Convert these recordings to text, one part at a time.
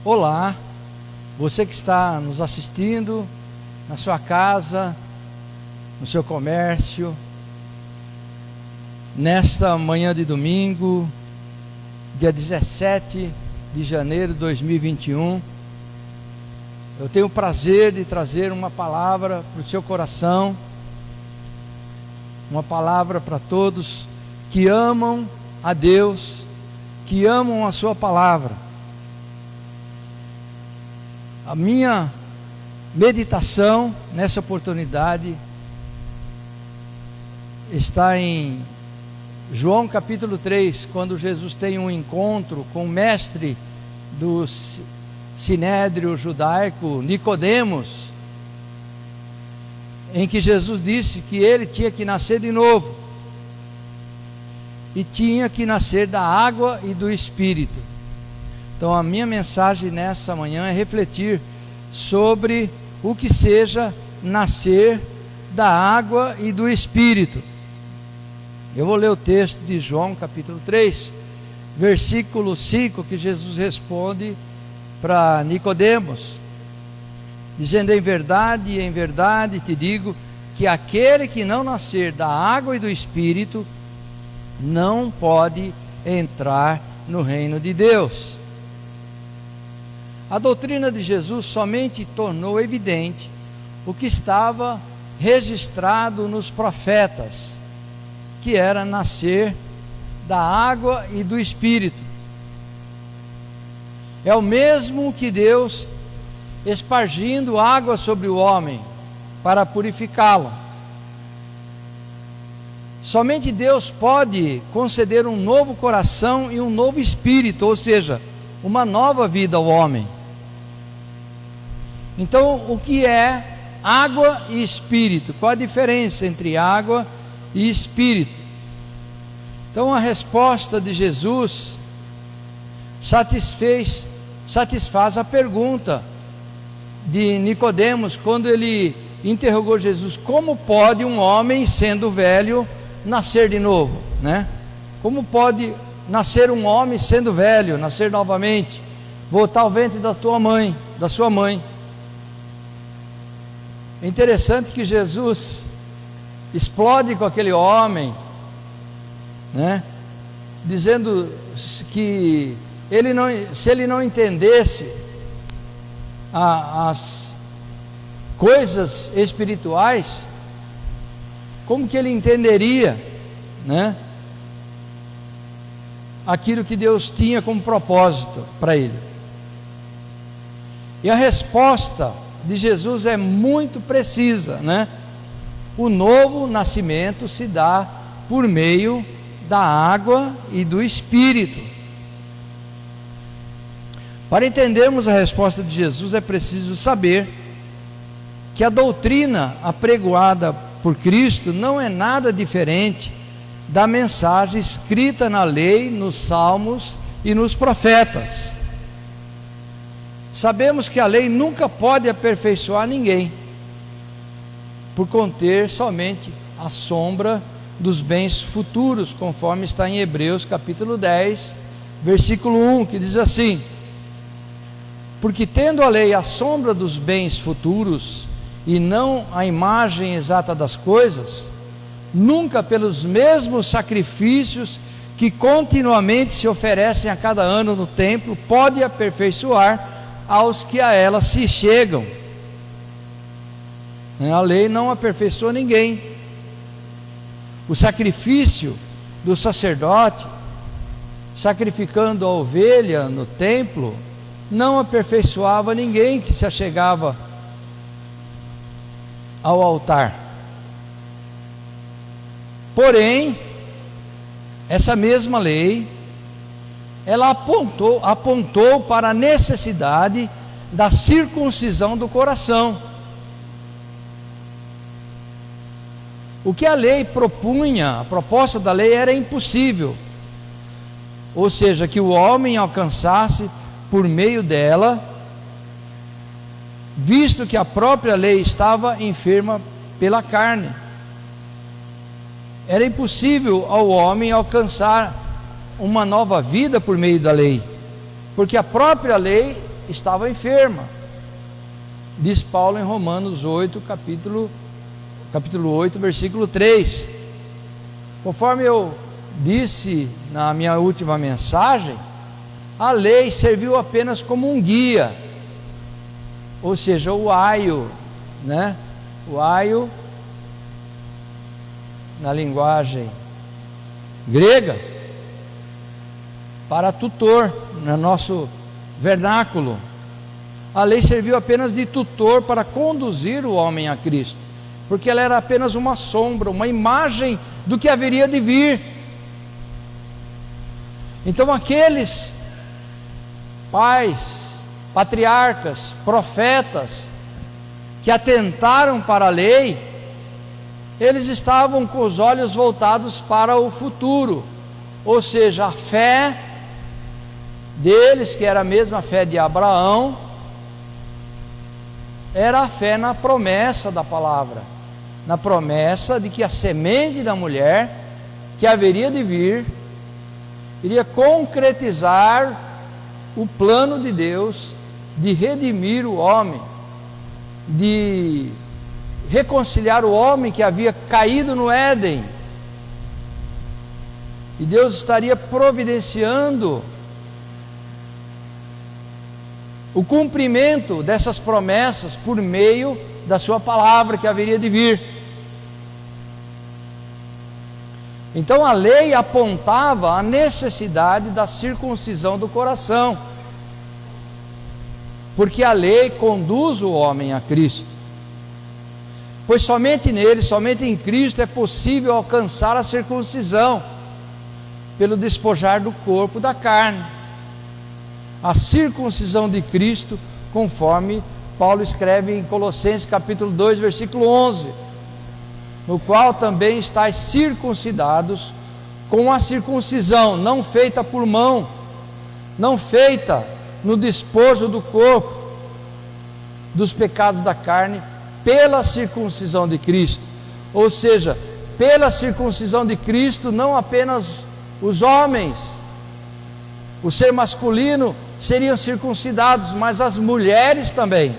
Olá, você que está nos assistindo na sua casa, no seu comércio, nesta manhã de domingo, dia 17 de janeiro de 2021, eu tenho o prazer de trazer uma palavra para o seu coração, uma palavra para todos que amam a Deus, que amam a sua palavra. A minha meditação nessa oportunidade está em João capítulo 3, quando Jesus tem um encontro com o mestre do sinédrio judaico, Nicodemos, em que Jesus disse que ele tinha que nascer de novo, e tinha que nascer da água e do Espírito. Então a minha mensagem nessa manhã é refletir sobre o que seja nascer da água e do Espírito. Eu vou ler o texto de João capítulo 3, versículo 5, que Jesus responde para Nicodemos, dizendo: em verdade te digo, que aquele que não nascer da água e do Espírito, não pode entrar no reino de Deus. A doutrina de Jesus somente tornou evidente o que estava registrado nos profetas, que era nascer da água e do Espírito. É o mesmo que Deus espargindo água sobre o homem para purificá-lo. Somente Deus pode conceder um novo coração e um novo espírito, ou seja, uma nova vida ao homem. Então, o que é água e espírito? Qual a diferença entre água e espírito? Então, a resposta de Jesus satisfaz a pergunta de Nicodemos, quando ele interrogou Jesus: como pode um homem, sendo velho, nascer de novo, né? Como pode nascer um homem sendo velho, nascer novamente, voltar ao ventre da sua mãe? É interessante que Jesus explode com aquele homem, né? Dizendo que se ele não entendesse as coisas espirituais, como que ele entenderia, né, aquilo que Deus tinha como propósito para ele? E a resposta de Jesus é muito precisa, né? O novo nascimento se dá por meio da água e do Espírito. Para entendermos a resposta de Jesus, é preciso saber que a doutrina apregoada por Cristo não é nada diferente da mensagem escrita na lei, nos salmos e nos profetas. Sabemos que a lei nunca pode aperfeiçoar ninguém, por conter somente a sombra dos bens futuros, conforme está em Hebreus capítulo 10, versículo 1, que diz assim: porque tendo a lei a sombra dos bens futuros, e não a imagem exata das coisas, nunca pelos mesmos sacrifícios que continuamente se oferecem a cada ano no templo, pode aperfeiçoar aos que a ela se chegam. A lei não aperfeiçoa ninguém. O sacrifício do sacerdote, sacrificando a ovelha no templo, não aperfeiçoava ninguém que se achegava ao altar. Porém, essa mesma lei, ela apontou para a necessidade da circuncisão do coração. O que a lei propunha, a proposta da lei era impossível, ou seja, que o homem alcançasse por meio dela, visto que a própria lei estava enferma pela carne. Era impossível ao homem alcançar uma nova vida por meio da lei, porque a própria lei estava enferma. Diz Paulo em Romanos 8, capítulo 8, versículo 3. Conforme eu disse na minha última mensagem, a lei serviu apenas como um guia, ou seja, o aio, né? O aio, na linguagem grega, para tutor, no nosso vernáculo. A lei serviu apenas de tutor para conduzir o homem a Cristo, porque ela era apenas uma sombra, uma imagem do que haveria de vir. Então aqueles pais, patriarcas, profetas que atentaram para a lei, eles estavam com os olhos voltados para o futuro, ou seja, a fé deles, que era a mesma fé de Abraão, era a fé na promessa da palavra, na promessa de que a semente da mulher, que haveria de vir, iria concretizar o plano de Deus de redimir o homem, de reconciliar o homem que havia caído no Éden. E Deus estaria providenciando o cumprimento dessas promessas por meio da sua palavra que haveria de vir. Então a lei apontava a necessidade da circuncisão do coração, porque a lei conduz o homem a Cristo, pois somente nele, somente em Cristo é possível alcançar a circuncisão, pelo despojar do corpo da carne, a circuncisão de Cristo, conforme Paulo escreve em Colossenses capítulo 2, versículo 11, no qual também estáis circuncidados com a circuncisão, não feita por mão, não feita no despojo do corpo, dos pecados da carne, pela circuncisão de Cristo. Ou seja, pela circuncisão de Cristo, não apenas os homens, o ser masculino, seriam circuncidados, mas as mulheres também,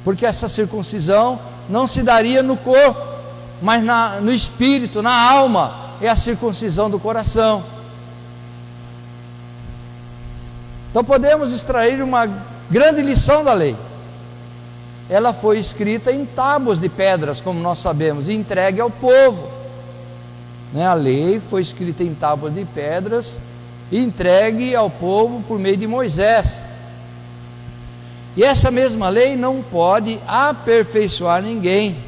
porque essa circuncisão não se daria no corpo, mas no espírito, na alma, é a circuncisão do coração. Então podemos extrair uma grande lição da lei. Ela foi escrita em tábuas de pedras, como nós sabemos, e entregue ao povo, né? A lei foi escrita em tábuas de pedras e entregue ao povo por meio de Moisés. E essa mesma lei não pode aperfeiçoar ninguém,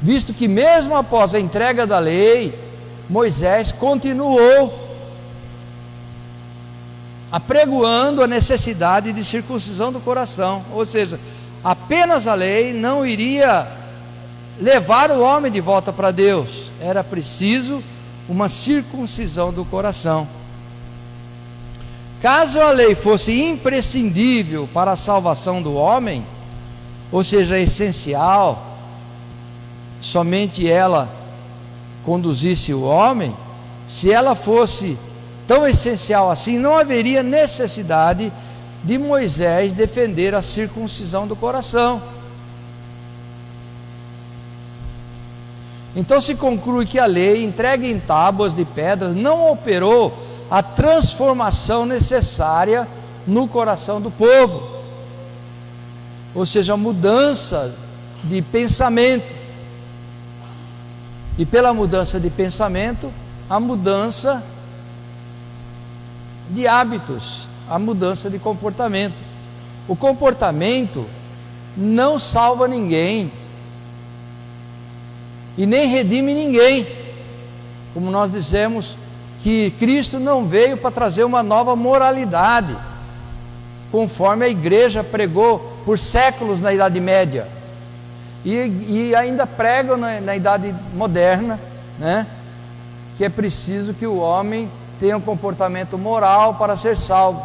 visto que mesmo após a entrega da lei, Moisés continuou apregoando a necessidade de circuncisão do coração. Ou seja, apenas a lei não iria levar o homem de volta para Deus, era preciso uma circuncisão do coração. Caso a lei fosse imprescindível para a salvação do homem, ou seja, essencial, somente ela conduzisse o homem, se ela fosse tão essencial assim, não haveria necessidade de Moisés defender a circuncisão do coração. Então se conclui que a lei, entregue em tábuas de pedras, não operou a transformação necessária no coração do povo, ou seja, a mudança de pensamento, e pela mudança de pensamento, a mudança de hábitos, a mudança de comportamento. O comportamento não salva ninguém e nem redime ninguém, como nós dizemos que Cristo não veio para trazer uma nova moralidade, conforme a igreja pregou por séculos na Idade Média, e ainda pregam na Idade Moderna, né? Que é preciso que o homem tenha um comportamento moral para ser salvo,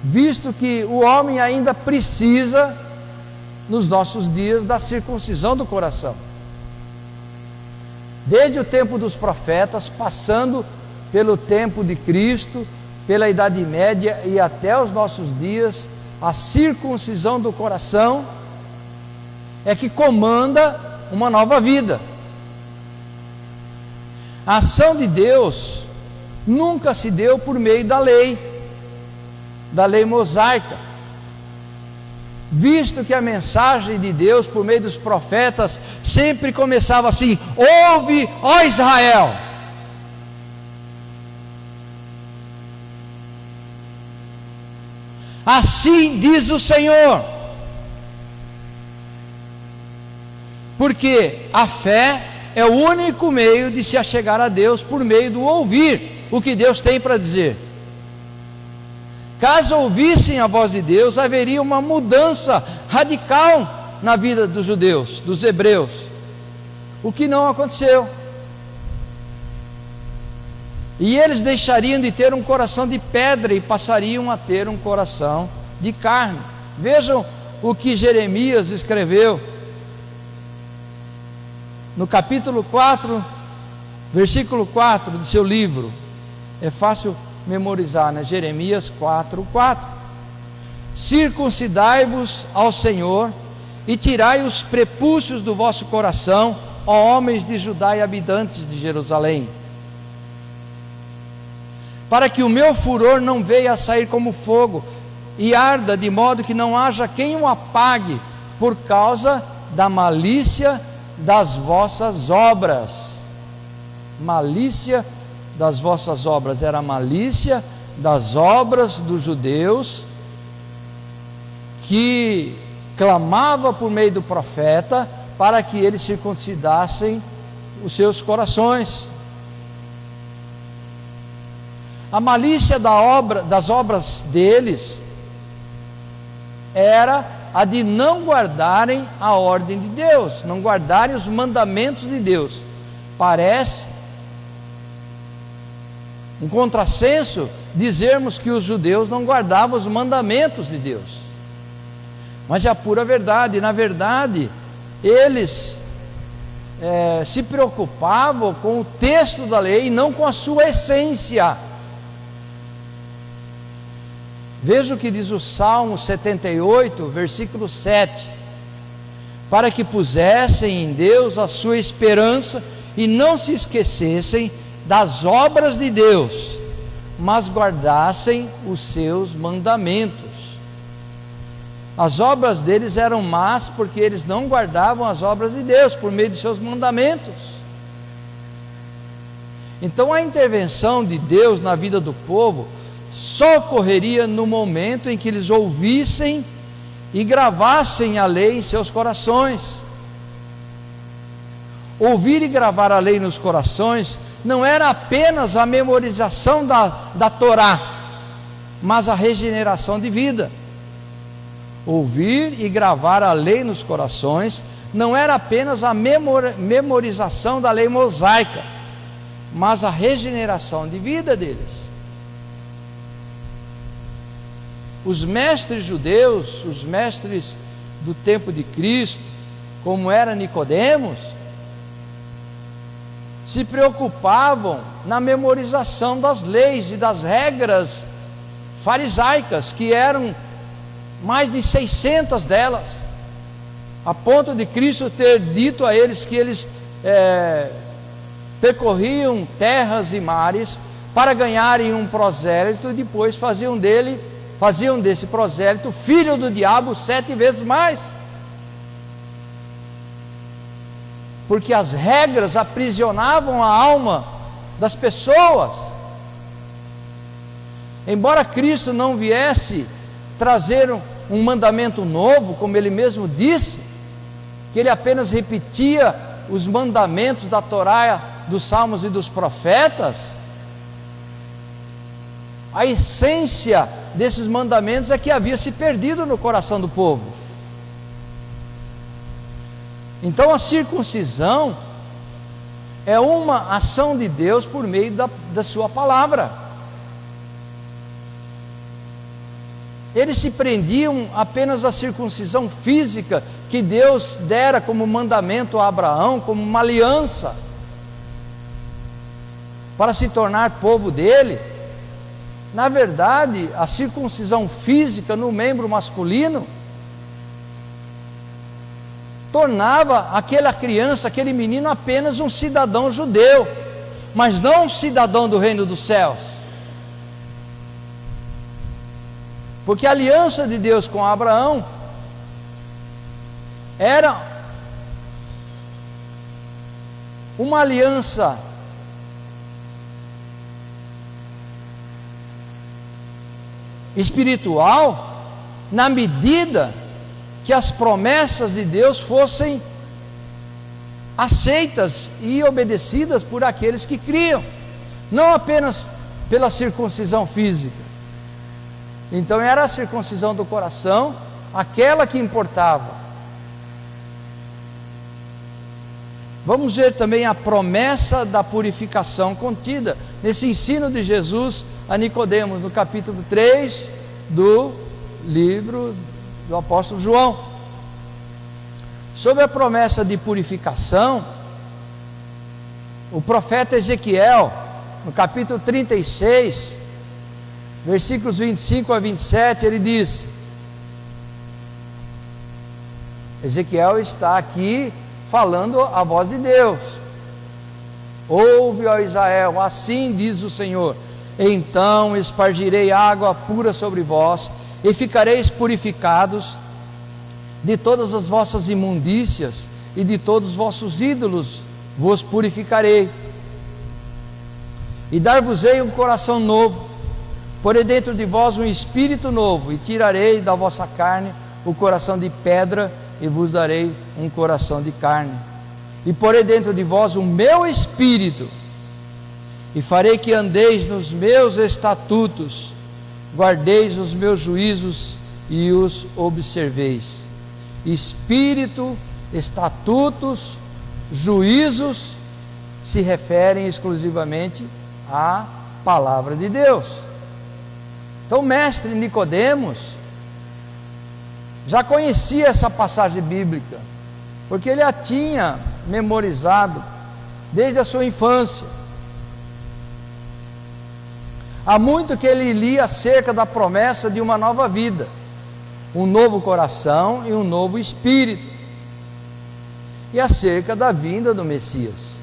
visto que o homem ainda precisa, nos nossos dias, da circuncisão do coração. Desde o tempo dos profetas, passando pelo tempo de Cristo, pela Idade Média e até os nossos dias, a circuncisão do coração é que comanda uma nova vida. A ação de Deus nunca se deu por meio da lei mosaica, visto que a mensagem de Deus por meio dos profetas sempre começava assim: ouve, ó Israel. Assim diz o Senhor. Porque a fé é o único meio de se achegar a Deus, por meio do ouvir o que Deus tem para dizer. Caso ouvissem a voz de Deus, haveria uma mudança radical na vida dos judeus, dos hebreus, o que não aconteceu. E eles deixariam de ter um coração de pedra e passariam a ter um coração de carne. Vejam o que Jeremias escreveu no capítulo 4, versículo 4 do seu livro. É fácil memorizar, né? Jeremias 4:4. Circuncidai-vos ao Senhor e tirai os prepúcios do vosso coração, ó homens de Judá e habitantes de Jerusalém, para que o meu furor não venha a sair como fogo e arda de modo que não haja quem o apague, por causa da malícia das vossas obras. Malícia das vossas obras, era a malícia das obras dos judeus, que clamava por meio do profeta para que eles circuncidassem os seus corações. A malícia das obras deles era a de não guardarem a ordem de Deus, não guardarem os mandamentos de Deus. Parece um contrassenso dizermos que os judeus não guardavam os mandamentos de Deus, mas é a pura verdade. Na verdade, eles se preocupavam com o texto da lei e não com a sua essência. Veja o que diz o Salmo 78, versículo 7: para que pusessem em Deus a sua esperança e não se esquecessem das obras de Deus, mas guardassem os seus mandamentos. As obras deles eram más porque eles não guardavam as obras de Deus por meio de seus mandamentos. Então a intervenção de Deus na vida do povo só ocorreria no momento em que eles ouvissem e gravassem a lei em seus corações. Ouvir e gravar a lei nos corações não era apenas a memorização da Torá, mas a regeneração de vida. Ouvir e gravar a lei nos corações não era apenas a memorização da lei mosaica, mas a regeneração de vida deles. Os mestres judeus, os mestres do tempo de Cristo, como era Nicodemos, se preocupavam na memorização das leis e das regras farisaicas, que eram mais de 600 delas, a ponto de Cristo ter dito a eles que eles percorriam terras e mares para ganharem um prosélito, e depois faziam desse prosélito filho do diabo 7 vezes mais, porque as regras aprisionavam a alma das pessoas. Embora Cristo não viesse trazer um mandamento novo, como ele mesmo disse, que ele apenas repetia os mandamentos da Torá, dos Salmos e dos profetas, a essência desses mandamentos é que havia se perdido no coração do povo. Então a circuncisão é uma ação de Deus por meio da sua palavra. Eles se prendiam apenas à circuncisão física que Deus dera como mandamento a Abraão, como uma aliança para se tornar povo dele. na verdade, a circuncisão física no membro masculino tornava aquela criança, aquele menino, apenas um cidadão judeu, mas não um cidadão do reino dos céus. Porque a aliança de Deus com Abraão era uma aliança espiritual, na medida que as promessas de Deus fossem aceitas e obedecidas por aqueles que criam, não apenas pela circuncisão física. Então era a circuncisão do coração, aquela que importava. Vamos ver também a promessa da purificação contida nesse ensino de Jesus a Nicodemos, no capítulo 3 do livro do apóstolo João. Sobre a promessa de purificação, o profeta Ezequiel, no capítulo 36, versículos 25 a 27, ele diz: Ezequiel está aqui falando a voz de Deus. Ouve, ó Israel, assim diz o Senhor: então espargirei água pura sobre vós, e ficareis purificados de todas as vossas imundícias, e de todos os vossos ídolos vos purificarei. E dar-vos-ei um coração novo, porei dentro de vós um espírito novo, e tirarei da vossa carne o coração de pedra, e vos darei um coração de carne. E porei dentro de vós o meu espírito, e farei que andeis nos meus estatutos, guardeis os meus juízos e os observeis. Espírito, estatutos, juízos se referem exclusivamente à palavra de Deus. Então o mestre Nicodemos já conhecia essa passagem bíblica, porque ele a tinha memorizado desde a sua infância. Há muito que ele lia acerca da promessa de uma nova vida, um novo coração e um novo espírito, e acerca da vinda do Messias.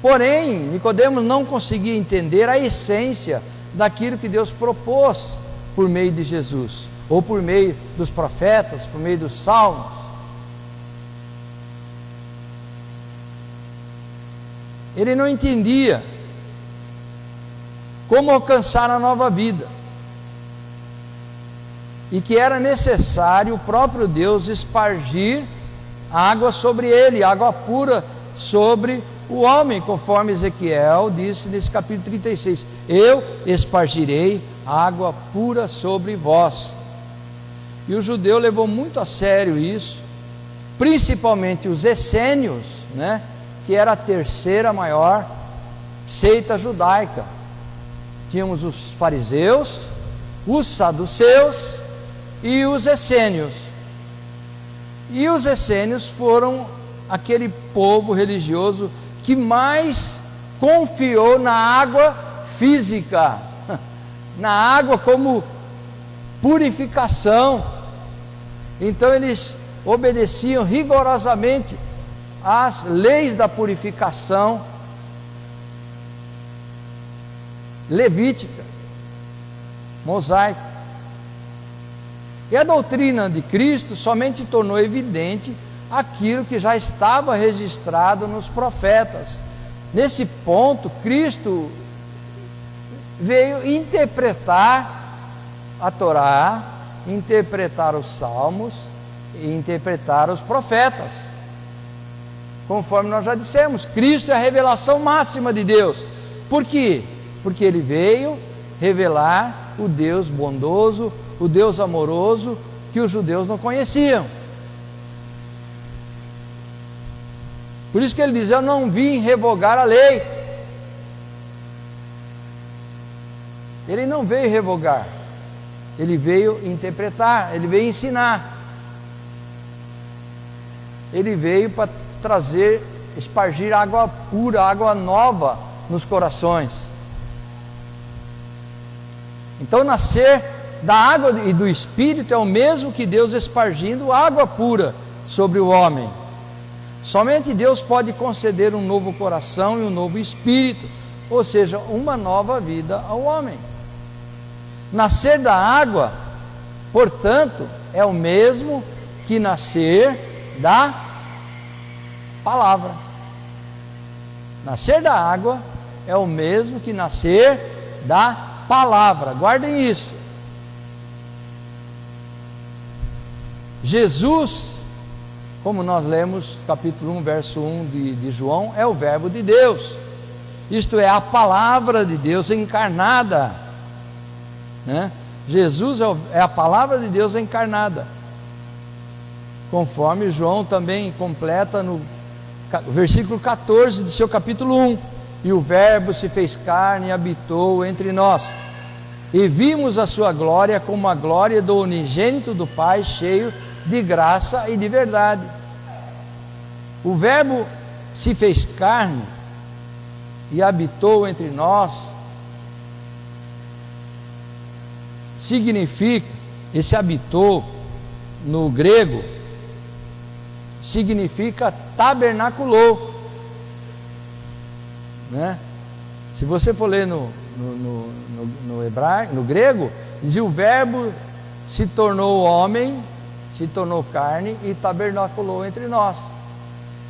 Porém, Nicodemos não conseguia entender a essência daquilo que Deus propôs por meio de Jesus, ou por meio dos profetas, por meio dos salmos. Ele não entendia como alcançar a nova vida, e que era necessário o próprio Deus espargir água sobre ele, água pura sobre o homem, conforme Ezequiel disse nesse capítulo 36: eu espargirei água pura sobre vós. E o judeu levou muito a sério isso, principalmente os essênios, que era a terceira maior seita judaica. Tínhamos os fariseus, os saduceus e os essênios. E os essênios foram aquele povo religioso que mais confiou na água física, na água como purificação. Então eles obedeciam rigorosamente às leis da purificação levítica, mosaica. E a doutrina de Cristo somente tornou evidente aquilo que já estava registrado nos profetas. Nesse ponto, Cristo veio interpretar a Torá, interpretar os salmos e interpretar os profetas. Conforme nós já dissemos, Cristo é a revelação máxima de Deus. Por quê? Porque ele veio revelar o Deus bondoso, o Deus amoroso, que os judeus não conheciam. Por isso que ele diz: eu não vim revogar a lei. Ele não veio revogar, ele veio interpretar, ele veio ensinar. Ele veio para trazer, espargir água pura, água nova nos corações. Então, nascer da água e do Espírito é o mesmo que Deus espargindo água pura sobre o homem. Somente Deus pode conceder um novo coração e um novo espírito, ou seja, uma nova vida ao homem. Nascer da água, portanto, é o mesmo que nascer da palavra. Nascer da água é o mesmo que nascer da palavra. Guardem isso. Jesus, como nós lemos capítulo 1, verso 1 de João, é o verbo de Deus. Isto é, a palavra de Deus encarnada, né? Jesus é a palavra de Deus encarnada, conforme João também completa no versículo 14 de seu capítulo 1. E o verbo se fez carne e habitou entre nós, e vimos a sua glória como a glória do unigênito do Pai, cheio de graça e de verdade. O verbo se fez carne e habitou entre nós significa, esse habitou no grego significa tabernaculou, né? Se você for ler no hebraico, no grego, dizia o verbo se tornou homem, se tornou carne e tabernaculou entre nós.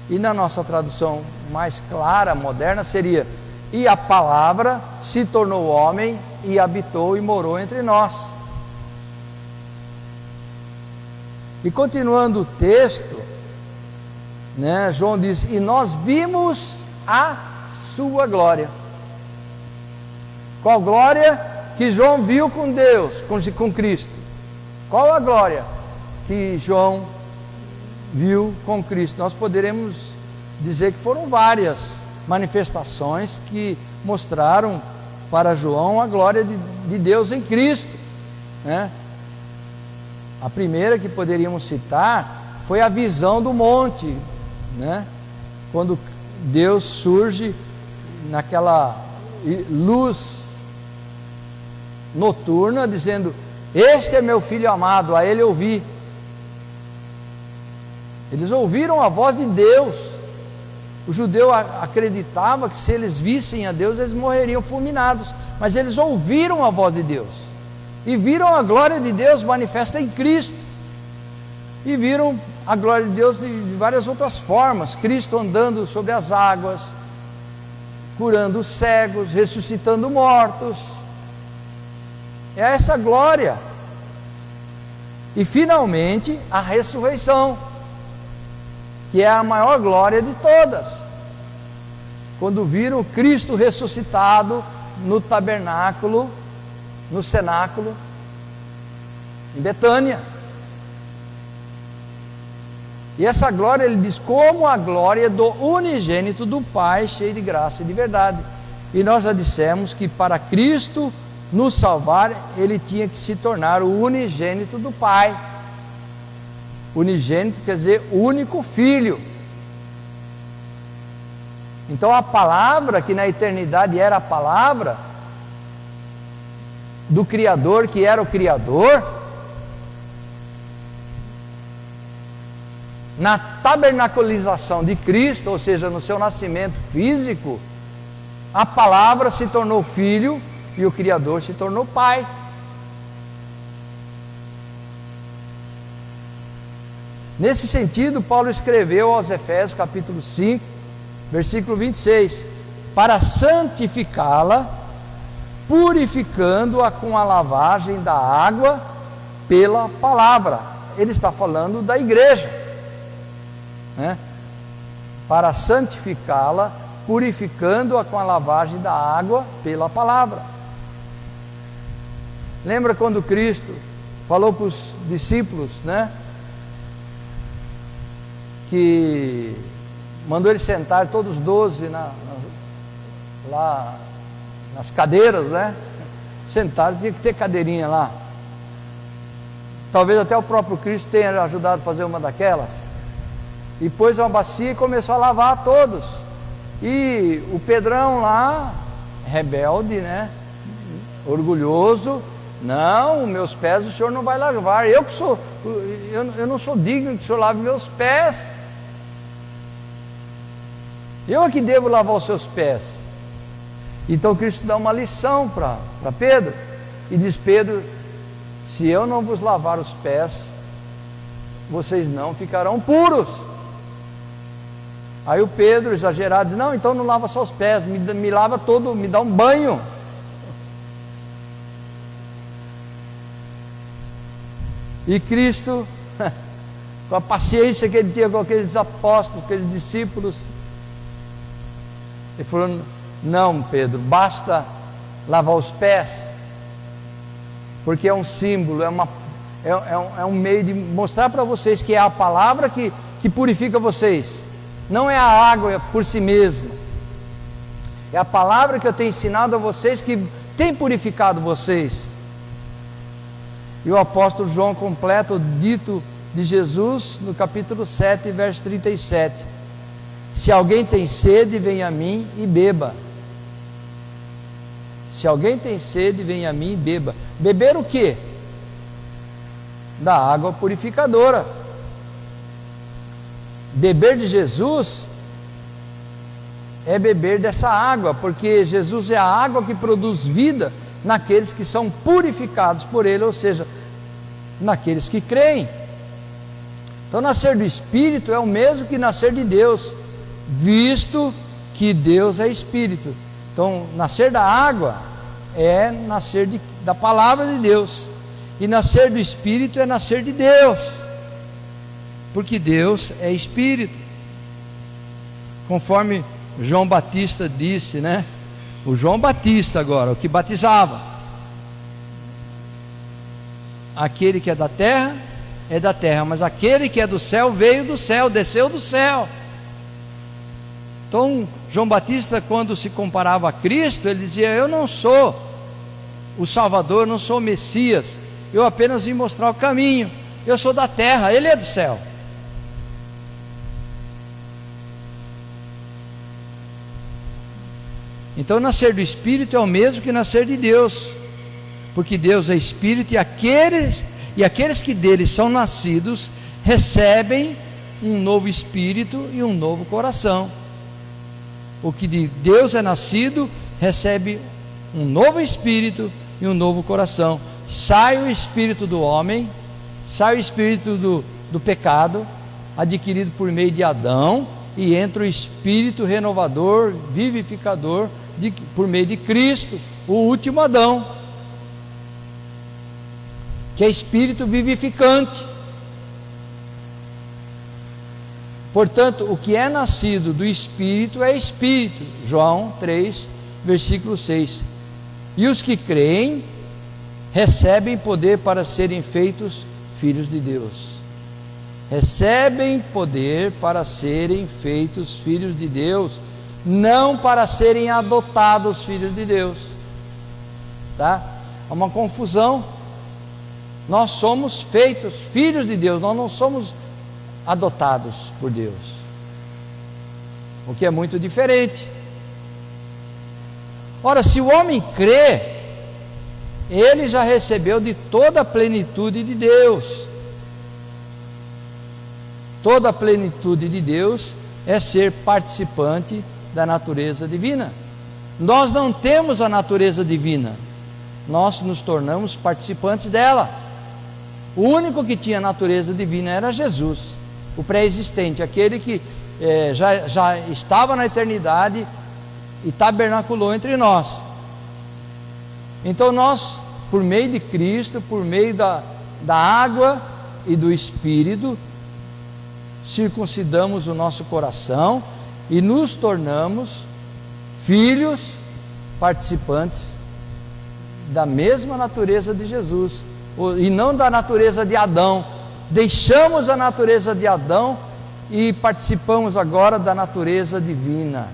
E na nossa tradução mais clara, moderna, seria: e a palavra se tornou homem e habitou e morou entre nós. E continuando o texto, né, João diz: e nós vimos a sua glória. Qual glória que João viu com Deus, com Cristo? Qual a glória que João viu com Cristo? Nós poderemos dizer que foram várias manifestações que mostraram para João a glória de Deus em Cristo, né? A primeira que poderíamos citar foi a visão do monte, né? Quando Deus surge naquela luz noturna, dizendo: este é meu filho amado, a ele ouvi. Eles ouviram a voz de Deus. O judeu acreditava que se eles vissem a Deus, eles morreriam fulminados, mas eles ouviram a voz de Deus, e viram a glória de Deus manifesta em Cristo, e viram a glória de Deus de várias outras formas. Cristo andando sobre as águas, curando os cegos, ressuscitando mortos. É essa glória. E finalmente a ressurreição, que é a maior glória de todas. Quando viram Cristo ressuscitado no tabernáculo, no cenáculo, em Betânia. E essa glória, ele diz, como a glória do unigênito do Pai, cheio de graça e de verdade. E nós já dissemos que para Cristo nos salvar, ele tinha que se tornar o unigênito do Pai. Unigênito quer dizer único filho. Então a palavra, que na eternidade era a palavra do Criador, que era o Criador, na tabernaculização de Cristo, ou seja, no seu nascimento físico, a palavra se tornou filho e o Criador se tornou Pai. Nesse sentido, Paulo escreveu aos Efésios capítulo 5, versículo 26, para santificá-la, purificando-a com a lavagem da água pela palavra. Ele está falando da igreja, né? Para santificá-la, purificando-a com a lavagem da água pela palavra. Lembra quando Cristo falou para os discípulos, né, que mandou eles sentar todos os 12 lá nas cadeiras, né? Sentaram, tinha que ter cadeirinha lá. Talvez até o próprio Cristo tenha ajudado a fazer uma daquelas. E pôs uma bacia e começou a lavar a todos. E o Pedrão lá, rebelde, né, orgulhoso, Não, meus pés o Senhor não vai lavar. Eu não sou digno que o Senhor lave meus pés. Eu é que devo lavar os seus pés. Então Cristo dá uma lição para Pedro e diz: Pedro, se eu não vos lavar os pés, vocês não ficarão puros. Aí o Pedro, exagerado, diz: não, então não lava só os pés, me lava todo, me dá um banho. E Cristo, com a paciência que ele tinha com aqueles apóstolos, aqueles discípulos, ele falou: não, Pedro, basta lavar os pés, porque é um símbolo, é um meio de mostrar para vocês que é a palavra que purifica vocês, não é a água por si mesma, é a palavra que eu tenho ensinado a vocês que tem purificado vocês. E o apóstolo João completa o dito de Jesus no capítulo 7, verso 37: se alguém tem sede, venha a mim e beba. Se alguém tem sede, venha a mim e beba. Beber o quê? Da água purificadora. Beber de Jesus é beber dessa água, porque Jesus é a água que produz vida naqueles que são purificados por Ele, ou seja, naqueles que creem. Então, nascer do Espírito é o mesmo que nascer de Deus, visto que Deus é Espírito. Então, nascer da água é nascer da palavra de Deus, e nascer do Espírito é nascer de Deus, porque Deus é Espírito. Conforme João Batista disse, né? O João Batista agora, o que batizava: aquele que é da terra, mas aquele que é do céu veio do céu, desceu do céu. Então, João Batista, quando se comparava a Cristo, ele dizia: eu não sou o Salvador, não sou o Messias, eu apenas vim mostrar o caminho, eu sou da terra, ele é do céu. Então, nascer do Espírito é o mesmo que nascer de Deus, porque Deus é Espírito, e aqueles que dele são nascidos recebem um novo Espírito e um novo coração. O que de Deus é nascido recebe um novo Espírito e um novo coração. Sai o espírito do homem, sai o espírito do pecado, adquirido por meio de Adão, e entra o Espírito renovador, vivificador, por meio de Cristo, o último Adão, que é Espírito vivificante. Portanto, o que é nascido do Espírito é Espírito. João 3, versículo 6. E os que creem recebem poder para serem feitos filhos de Deus. Recebem poder para serem feitos filhos de Deus, não para serem adotados filhos de Deus. Tá? É uma confusão. Nós somos feitos filhos de Deus, nós não somos adotados por Deus, o que é muito diferente. Ora, se o homem crê, ele já recebeu de toda a plenitude de Deus. Toda a plenitude de Deus é ser participante da natureza divina. Nós não temos a natureza divina, nós nos tornamos participantes dela. O único que tinha natureza divina era Jesus, o pré-existente, aquele que já estava na eternidade e tabernaculou entre nós. Então nós, por meio de Cristo, por meio da água e do Espírito, circuncidamos o nosso coração e nos tornamos filhos participantes da mesma natureza de Jesus, e não da natureza de Adão. Deixamos a natureza de Adão e participamos agora da natureza divina.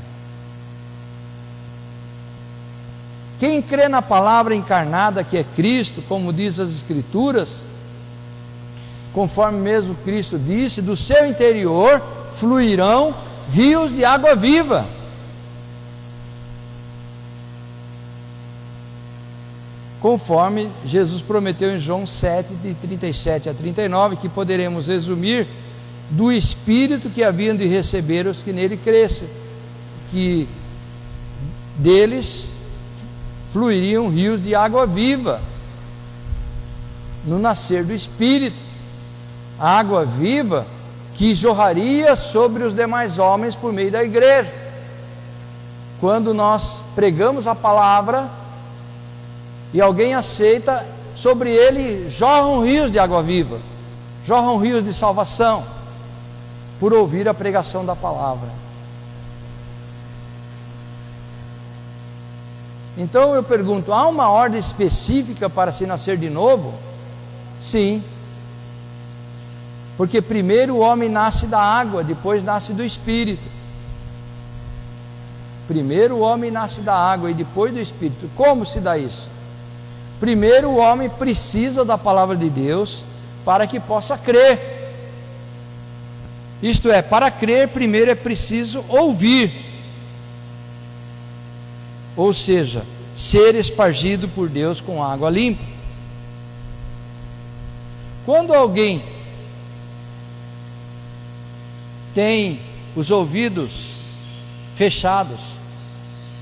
Quem crê na palavra encarnada que é Cristo, como diz as Escrituras, conforme mesmo Cristo disse, do seu interior fluirão rios de água viva. conforme Jesus prometeu em João 7, de 37 a 39, que poderemos resumir do Espírito que haviam de receber os que nele crescem, que deles fluiriam rios de água viva, no nascer do Espírito, água viva que jorraria sobre os demais homens por meio da igreja. Quando nós pregamos a palavra e alguém aceita, sobre ele jorram rios de água viva, jorram rios de salvação, por ouvir a pregação da palavra. Então eu pergunto, há uma ordem específica para se nascer de novo? Sim, porque primeiro o homem nasce da água, depois nasce do Espírito. Primeiro o homem nasce da água e depois do Espírito. Como se dá isso? Primeiro o homem precisa da palavra de Deus para que possa crer. Isto é, para crer primeiro é preciso ouvir, ou seja, ser espargido por Deus com água limpa. Quando alguém tem os ouvidos fechados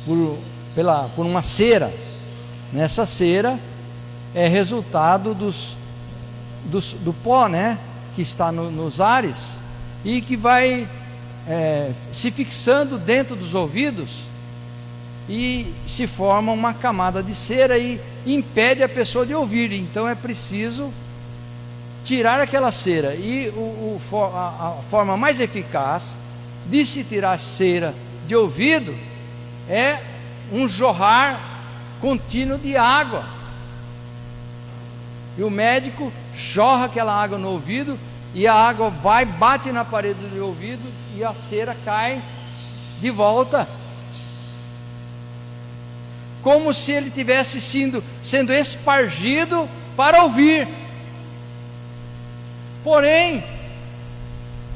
por uma cera, nessa cera é resultado do pó, né, que está nos ares e que vai se fixando dentro dos ouvidos e se forma uma camada de cera e impede a pessoa de ouvir. Então é preciso tirar aquela cera, e a forma mais eficaz de se tirar cera de ouvido é um jorrar contínuo de água, e o médico jorra aquela água no ouvido, e a água vai, bate na parede do ouvido, e a cera cai de volta, como se ele tivesse sendo espargido para ouvir. Porém,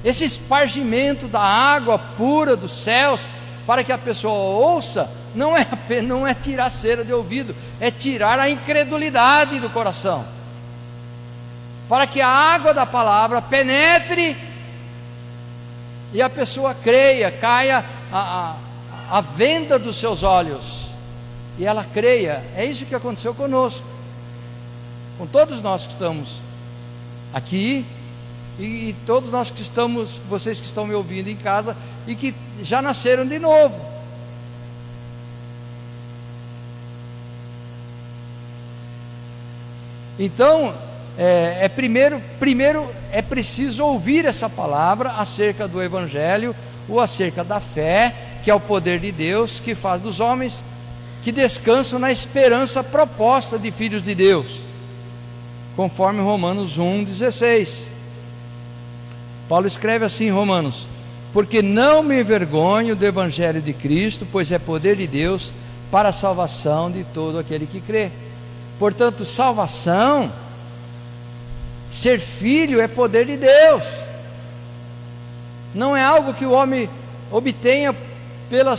esse espargimento da água pura dos céus, para que a pessoa ouça, não é tirar cera de ouvido, é tirar a incredulidade do coração, para que a água da palavra penetre e a pessoa creia, caia a venda dos seus olhos, e ela creia. É isso que aconteceu conosco, com todos nós que estamos aqui, e todos nós que estamos, vocês que estão me ouvindo em casa e que já nasceram de novo. Então, primeiro é preciso ouvir essa palavra acerca do Evangelho, ou acerca da fé, que é o poder de Deus, que faz dos homens que descansam na esperança proposta de filhos de Deus, conforme Romanos 1,16. Paulo escreve assim em Romanos: porque não me envergonho do Evangelho de Cristo, pois é poder de Deus para a salvação de todo aquele que crê. Portanto, salvação, ser filho, é poder de Deus, não é algo que o homem obtenha pelo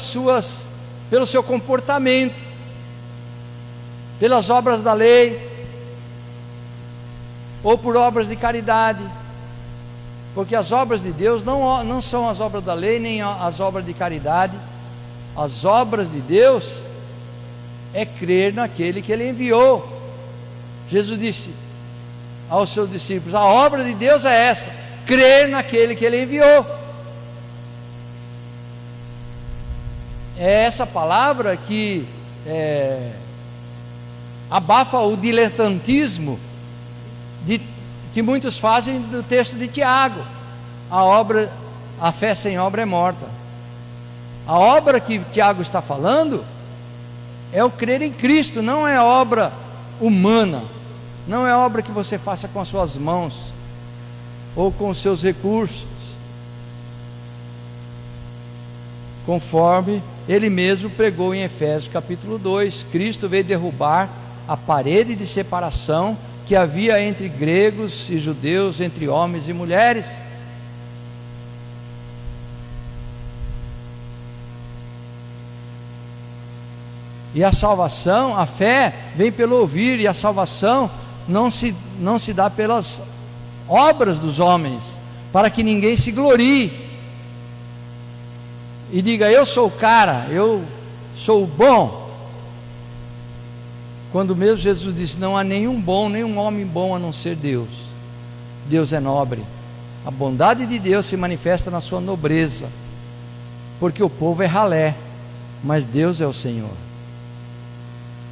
seu comportamento, pelas obras da lei, ou por obras de caridade, porque as obras de Deus não são as obras da lei, nem as obras de caridade. As obras de Deus é crer naquele que Ele enviou. Jesus disse aos seus discípulos: a obra de Deus é essa, crer naquele que Ele enviou. É essa palavra que abafa o diletantismo que muitos fazem do texto de Tiago. A fé sem obra é morta. A obra que Tiago está falando é o crer em Cristo, não é obra humana, não é obra que você faça com as suas mãos ou com os seus recursos, conforme ele mesmo pregou em Efésios capítulo 2, Cristo veio derrubar a parede de separação que havia entre gregos e judeus, entre homens e mulheres. E a salvação, a fé, vem pelo ouvir, e a salvação não se dá pelas obras dos homens, para que ninguém se glorie e diga: eu sou o cara, eu sou o bom. Quando mesmo Jesus disse: não há nenhum bom, nenhum homem bom a não ser Deus. Deus é nobre. A bondade de Deus se manifesta na sua nobreza, porque o povo é ralé, mas Deus é o Senhor.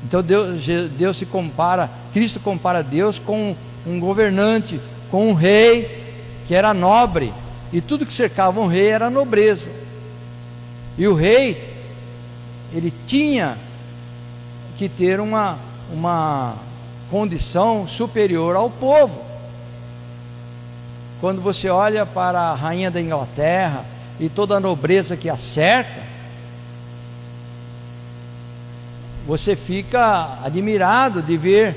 Então Deus se compara, Cristo compara Deus com um governante, com um rei que era nobre, e tudo que cercava um rei era nobreza. E o rei, ele tinha que ter uma condição superior ao povo. Quando você olha para a rainha da Inglaterra e toda a nobreza que a cerca, você fica admirado de ver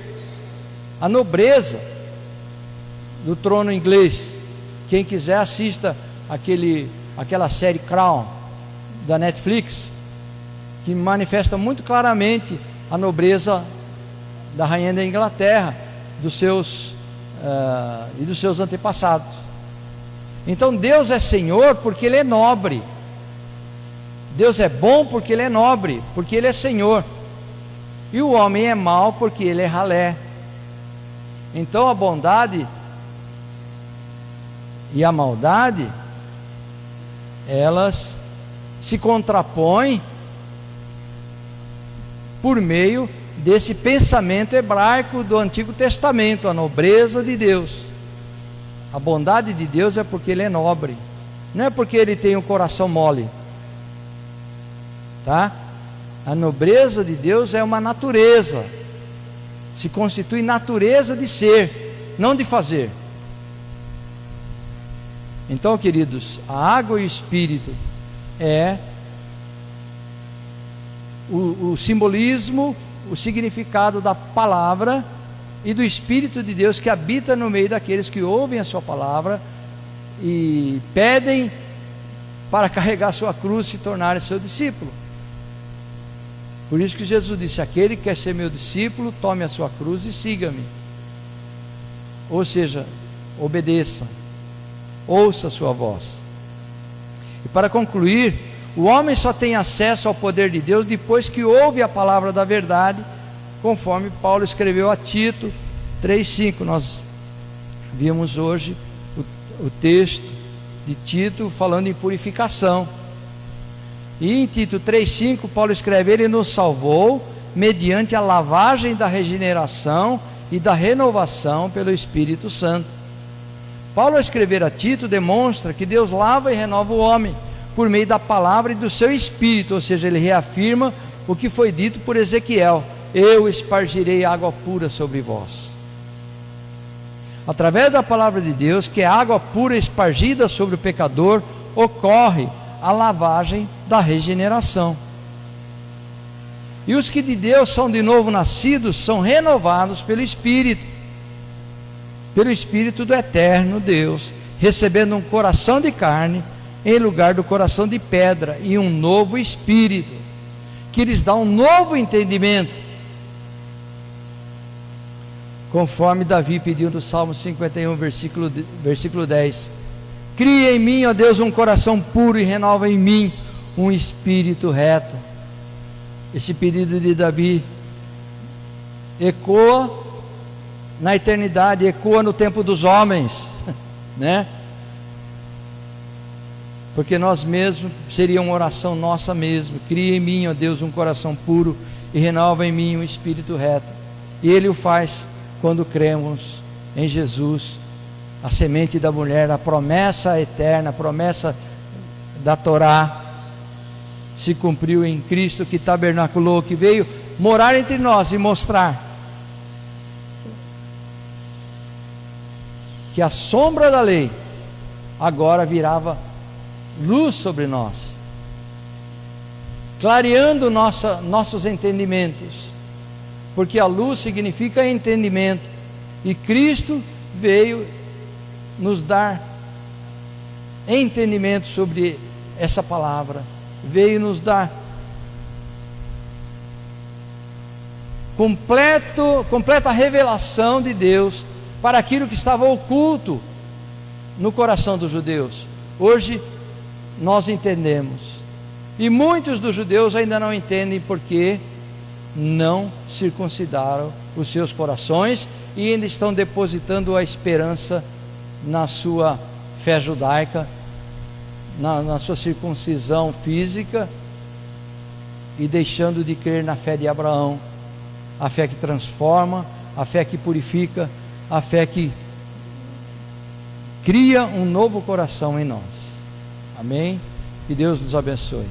a nobreza do trono inglês. Quem quiser, assista aquela série Crown da Netflix, que manifesta muito claramente a nobreza da rainha da Inglaterra, e dos seus antepassados. Então Deus é Senhor porque Ele é nobre. Deus é bom porque Ele é nobre, porque Ele é Senhor. E o homem é mau porque ele é ralé. Então a bondade e a maldade, elas se contrapõem por meio desse pensamento hebraico do Antigo Testamento, a nobreza de Deus. A bondade de Deus é porque Ele é nobre, não é porque Ele tem um coração mole, tá? A nobreza de Deus é uma natureza, se constitui natureza de ser, não de fazer. Então, queridos, a água e o Espírito é o simbolismo, o significado da palavra e do Espírito de Deus que habita no meio daqueles que ouvem a sua palavra e pedem para carregar sua cruz e se tornarem seu discípulo. Por isso que Jesus disse: aquele que quer ser meu discípulo, tome a sua cruz e siga-me. Ou seja, obedeça, ouça a sua voz. E para concluir, o homem só tem acesso ao poder de Deus depois que ouve a palavra da verdade, conforme Paulo escreveu a Tito 3,5. Nós vimos hoje o texto de Tito falando em purificação. E em Tito 3,5 Paulo escreve: Ele nos salvou mediante a lavagem da regeneração e da renovação pelo Espírito Santo. Paulo, ao escrever a Tito, demonstra que Deus lava e renova o homem por meio da palavra e do seu Espírito, ou seja, ele reafirma o que foi dito por Ezequiel: eu espargirei água pura sobre vós. Através da palavra de Deus, que é água pura espargida sobre o pecador, ocorre a lavagem da regeneração. E os que de Deus são de novo nascidos são renovados pelo Espírito do eterno Deus, recebendo um coração de carne em lugar do coração de pedra, e um novo Espírito que lhes dá um novo entendimento, conforme Davi pediu no Salmo 51, versículo 10: cria em mim, ó Deus, um coração puro e renova em mim um espírito reto. Esse pedido de Davi ecoa na eternidade, ecoa no tempo dos homens, né? Porque nós mesmos, seria uma oração nossa mesmo: cria em mim, ó Deus, um coração puro e renova em mim um espírito reto. E Ele o faz quando cremos em Jesus, a semente da mulher, a promessa eterna, a promessa da Torá se cumpriu em Cristo, que tabernaculou, que veio morar entre nós e mostrar que a sombra da lei agora virava luz sobre nós, clareando nossos entendimentos, porque a luz significa entendimento, e Cristo veio nos dar entendimento sobre essa palavra, veio nos dar completa revelação de Deus para aquilo que estava oculto no coração dos judeus. Hoje nós entendemos, e muitos dos judeus ainda não entendem porque não circuncidaram os seus corações e ainda estão depositando a esperança na sua fé judaica, na sua circuncisão física, e deixando de crer na fé de Abraão, a fé que transforma, a fé que purifica, a fé que cria um novo coração em nós. Amém? Que Deus nos abençoe.